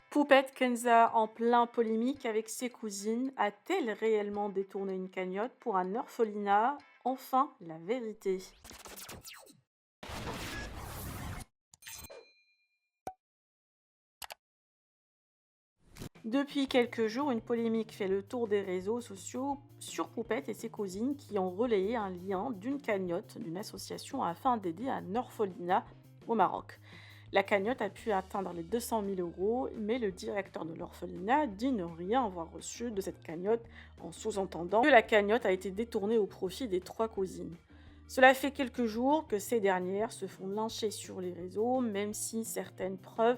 Poupette Kenza en plein polémique avec ses cousines. A-t-elle réellement détourné une cagnotte pour un orphelinat? Enfin, la vérité. Depuis quelques jours, une polémique fait le tour des réseaux sociaux sur Poupette et ses cousines qui ont relayé un lien d'une cagnotte d'une association afin d'aider un orphelinat au Maroc. La cagnotte a pu atteindre les 200 000 euros, mais le directeur de l'orphelinat dit ne rien avoir reçu de cette cagnotte, en sous-entendant que la cagnotte a été détournée au profit des trois cousines. Cela fait quelques jours que ces dernières se font lyncher sur les réseaux, même si certaines preuves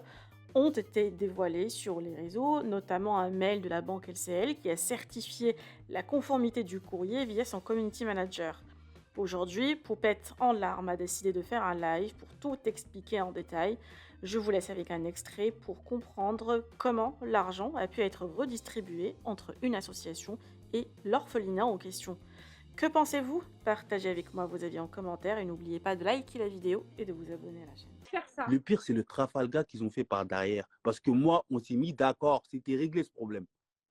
ont été dévoilées sur les réseaux, notamment un mail de la banque LCL qui a certifié la conformité du courrier via son community manager. Aujourd'hui, Poupette en larmes a décidé de faire un live pour tout expliquer en détail. Je vous laisse avec un extrait pour comprendre comment l'argent a pu être redistribué entre une association et l'orphelinat en question. Que pensez-vous? Partagez avec moi vos avis en commentaire et n'oubliez pas de liker la vidéo et de vous abonner à la chaîne. Faire ça. Le pire, c'est le Trafalgar qu'ils ont fait par derrière. Parce que moi, on s'est mis d'accord, c'était réglé ce problème.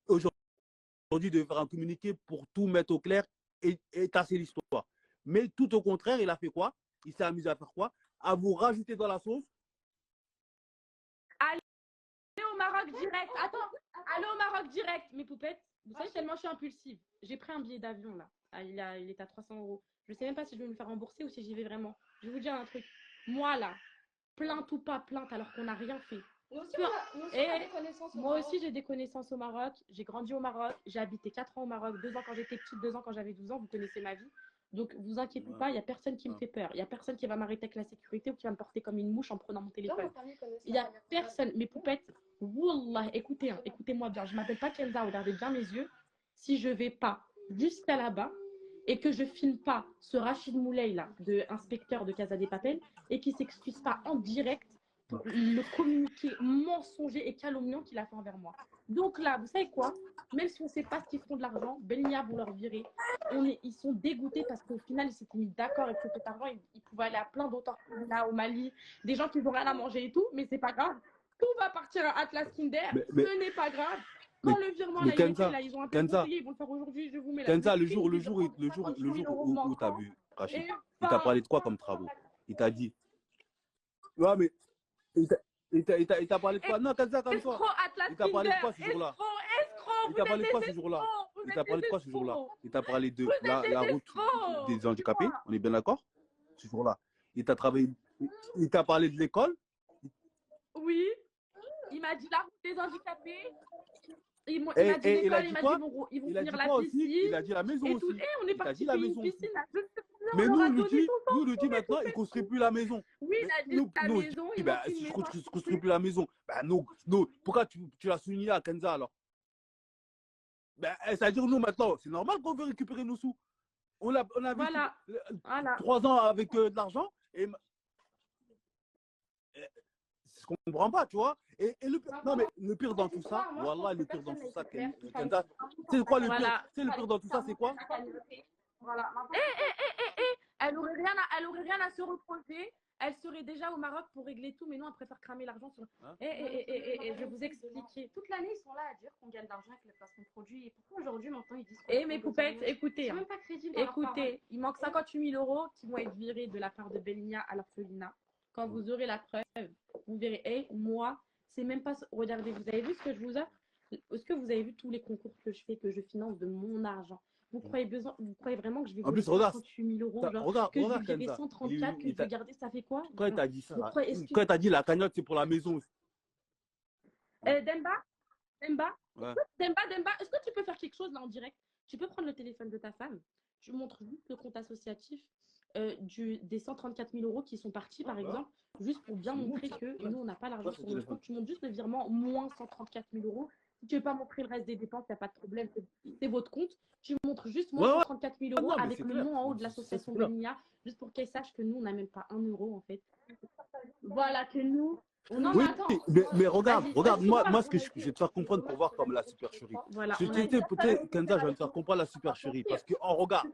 Aujourd'hui, de faire un communiqué pour tout mettre au clair et tasser l'histoire. Mais tout au contraire, il a fait quoi? Il s'est amusé à faire quoi? À vous rajouter dans la sauce. Allez au Maroc direct. Attends, allez au Maroc direct. Mes poupettes, vous savez tellement je suis impulsive. J'ai pris un billet d'avion là. Ah, il est à 300 euros. Je sais même pas si je vais me faire rembourser ou si j'y vais vraiment. Je vais vous dire un truc. Moi là, plainte ou pas plainte alors qu'on n'a rien fait. Nous aussi, on a des connaissances au moi Maroc. aussi, j'ai des connaissances au Maroc. J'ai grandi au Maroc. J'ai habité 4 ans au Maroc. 2 ans quand j'étais petite, 2 ans quand j'avais 12 ans. Vous connaissez ma vie. Donc, vous inquiétez pas, il n'y a personne qui me fait peur. Il n'y a personne qui va m'arrêter avec la sécurité ou qui va me porter comme une mouche en prenant mon téléphone. Il n'y a personne. Mes poupettes, wallah, écoutez, hein, écoutez-moi bien. Je ne m'appelle pas Kenza, regardez bien mes yeux. Si je ne vais pas jusqu'à là-bas et que je filme pas ce Rachid Moulay là, de inspecteur de Casa des Papel, et qui s'excuse pas en direct pour le communiqué mensonger et calomniant qu'il a fait envers moi. Donc là, vous savez quoi? Même si on ne sait pas ce qu'ils font de l'argent, Belia vont leur virer. Ils sont dégoûtés parce qu'au final, ils s'étaient mis d'accord et que cet argent, ils pouvaient aller à plein d'autres là au Mali, des gens qui n'ont rien à manger et tout, mais c'est pas grave. Tout va partir à Atlas Kinder, ce n'est pas grave. Quand le virement là, Kenza, là, ils ont un peu conseillé, ils vont le faire aujourd'hui, je vous mets la Kenza, le jour où tu as vu Rachid, il t'a parlé de quoi comme travaux? Il t'a dit. Ouais, mais il t'a parlé de quoi? Non, Kenza, comme toi. Il t'a parlé de quoi ce jour-là? Il t'a parlé de quoi ce jour-là? Il t'a parlé de quoi ce jour-là? Il t'a parlé de la route des handicapés, on est bien d'accord? Ce jour-là. Il t'a parlé de l'école? Oui. Il m'a dit la route des handicapés. Il m'a dit l'école, il m'a dit ils vont finir la piscine. Il a dit la maison aussi. On est parti la maison. Piscine. Mais nous, on lui dit maintenant, il ne construit plus la maison. Oui, il a dit la maison. Si je ne construis plus la maison, pourquoi tu l'as souligné à Kenza alors? C'est-à-dire, nous maintenant, c'est normal qu'on veut récupérer nos sous. On a vécu 3 ans avec de l'argent et je ne comprends pas, tu vois. Le pire dans tout ça, voilà, le pire dans tout ça, Kenza, c'est quoi le pire? C'est le pire dans tout ça, c'est quoi? Voilà. Elle aurait rien à se reprocher. Elle serait déjà au Maroc pour régler tout, mais nous, on préfère cramer l'argent sur. Je vais vous expliquer. Toute l'année, ils sont là à dire qu'on gagne de l'argent avec le placement de produits. Et pourquoi aujourd'hui, maintenant, ils disent mes poupettes, écoutez. C'est même pas crédible. Écoutez, il manque 58 000 euros qui vont être virés de la part de Belia à l'orphelinat. Quand vous aurez la preuve, vous verrez. Moi, c'est même pas. Regardez, vous avez vu ce que je vous offre? Est-ce que vous avez vu tous les concours que je fais, que je finance de mon argent? Vous croyez vraiment que je vais en plus, 38 000 euros regarde, que je vais virer 134, que je vais garder, ça fait quoi? Quand il t'a dit ça, quand il t'a dit la cagnotte, c'est pour la maison. Demba, est-ce que tu peux faire quelque chose là en direct? Tu peux prendre le téléphone de ta femme, tu montres juste le compte associatif des 134 000 euros qui sont partis, par exemple, juste pour bien montrer que nous, on n'a pas l'argent sur notre compte. Tu montres juste le virement moins 134 000 euros. Si tu ne veux pas montrer le reste des dépenses, il n'y a pas de problème, c'est votre compte. Tu montres juste moins 134 000 euros avec le nom en haut de l'association Belia, juste pour qu'elle sache que nous, on n'a même pas 1 euro en fait. Voilà, que nous. Oui, mais regarde, moi, ce que je vais te faire comprendre pour voir comme la supercherie. Voilà, Kenza, je vais te faire comprendre la supercherie. Parce que, regarde,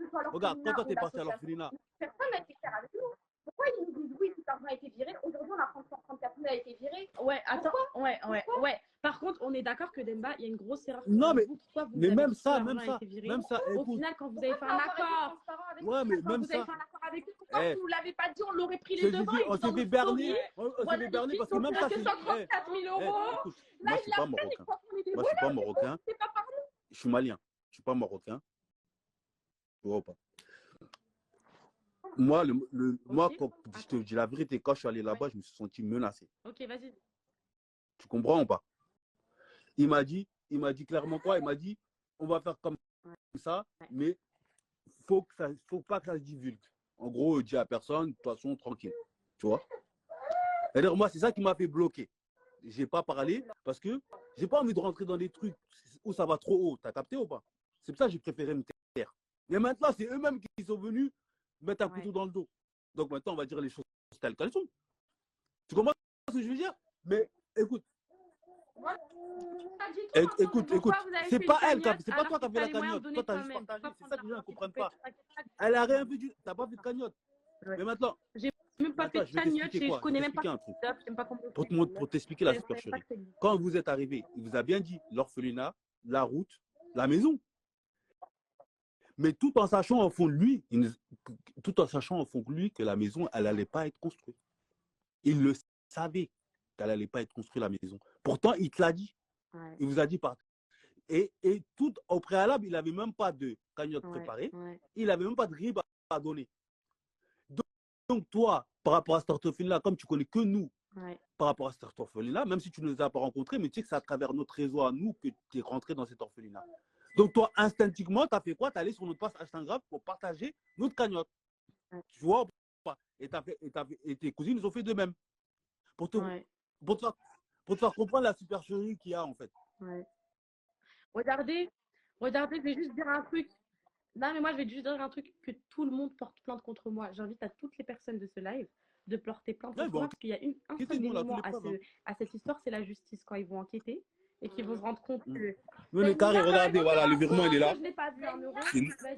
quand toi, t'es parti à l'orphelinat. Personne n'a été clair avec nous. Pourquoi ils nous disent oui, tout l'argent a été viré? Aujourd'hui, on a 134 000 vous avez été viré. Ouais, attends, ouais. Par contre, on est d'accord que Demba, il y a une grosse erreur. Non, mais, mais même ça, au final, quand vous avez fait un accord, ouais, mais même vous avez fait un accord avec lui, pourquoi vous ne l'avez pas dit, on l'aurait pris les devants. On s'est fait berner, parce que même ça, c'est 134 000 €. Moi, je suis pas marocain. Moi, je suis pas marocain. Je suis malien. Je suis pas marocain. Tu vois ou pas? Moi, moi, quand je te dis la vérité, quand je suis allé là-bas, je me suis senti menacé. Ok, vas-y. Tu comprends ou pas? Il m'a dit clairement quoi? Il m'a dit, on va faire comme ça, mais faut pas que ça se divulgue. En gros, dis à personne, de toute façon, tranquille. Tu vois? C'est-à-dire, moi, c'est ça qui m'a fait bloquer. J'ai pas parlé parce que j'ai pas envie de rentrer dans des trucs où ça va trop haut. T'as capté ou pas? C'est pour ça que j'ai préféré me taire. Mais maintenant, c'est eux-mêmes qui sont venus mettre un couteau dans le dos. Donc maintenant, on va dire les choses telles qu'elles sont. Tu comprends ce que je veux dire? Mais écoute. Écoute, c'est pas elle, c'est pas toi qui as fait la cagnotte. Toi, tu as juste partagé. C'est ça que les gens ne comprennent pas. Elle a rien fait, tu n'as pas fait de cagnotte. Mais maintenant. J'ai même pas fait de cagnotte, je connais même pas un truc. Pour t'expliquer la supercherie. Quand vous êtes arrivé, il vous a bien dit l'orphelinat, la route, la maison. Mais tout en sachant au fond de lui, que la maison, elle n'allait pas être construite. Il le savait qu'elle n'allait pas être construite, la maison. Pourtant, il te l'a dit. Ouais. Il vous a dit par. Et tout au préalable, il n'avait même pas de cagnotte préparée. Ouais. Il n'avait même pas de RIB à donner. Donc, toi, par rapport à cet orphelinat, comme tu connais que nous, par rapport à cet orphelinat, même si tu ne nous as pas rencontrés, mais tu sais que c'est à travers notre réseau à nous que tu es rentré dans cet orphelinat. Donc, toi, instinctivement, tu as fait quoi? Tu es allé sur notre page Instagram pour partager notre cagnotte. Tu vois ou pas? Et tes cousines, ils ont fait de même. Pour te faire comprendre la supercherie qu'il y a, en fait. Regardez, je vais juste dire un truc. Non, mais moi, je vais juste dire un truc, que tout le monde porte plainte contre moi. J'invite à toutes les personnes de ce live de porter plainte contre moi, parce qu'il y a un seul dénouement à cette histoire, c'est la justice. Quand ils vont enquêter et qu'ils vont se rendre compte que... Mais carré, regardez, voilà, le virement, il est là. Je n'ai pas vu un euro.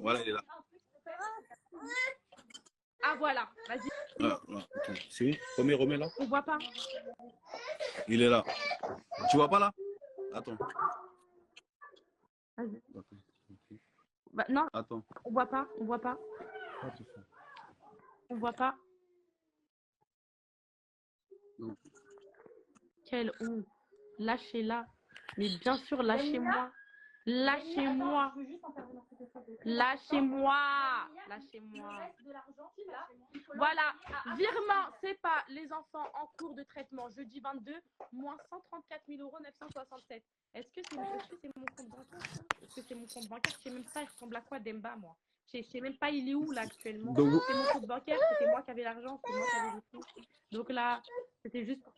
Voilà, il est là. Ah, voilà, vas-y. C'est remets là. On voit pas. Il est là. Tu vois pas là? Attends. Vas-y. Bah, non, attends. On voit pas. On voit pas. Non. Quelle honte. Lâchez-la. Mais bien sûr, lâchez-moi. Lâchez-moi. Voilà. Virement, c'est pas les enfants en cours de traitement. Jeudi 22, moins 134 967 €. Est-ce que c'est mon compte bancaire? Est-ce que c'est mon compte bancaire? Je sais même pas, il ressemble à quoi Demba, moi? Je sais même pas, il est où là actuellement? C'est mon compte bancaire, c'était moi qui avais l'argent, c'est moi qui avais les sous. Donc là, c'était juste pour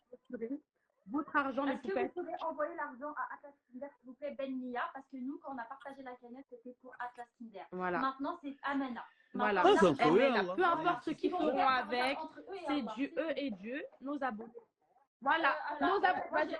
votre argent, les poupettes. Est-ce que vous pouvez envoyer l'argent à Atlas Kinder, s'il vous plaît, Ben Nia, parce que nous, quand on a partagé la cagnotte, c'était pour Atlas Kinder. Voilà. Maintenant, c'est Amena. Voilà. Peu importe ce qu'ils feront avec, c'est Dieu, eux et Dieu, nos abonnés. Voilà. Nos abonnés.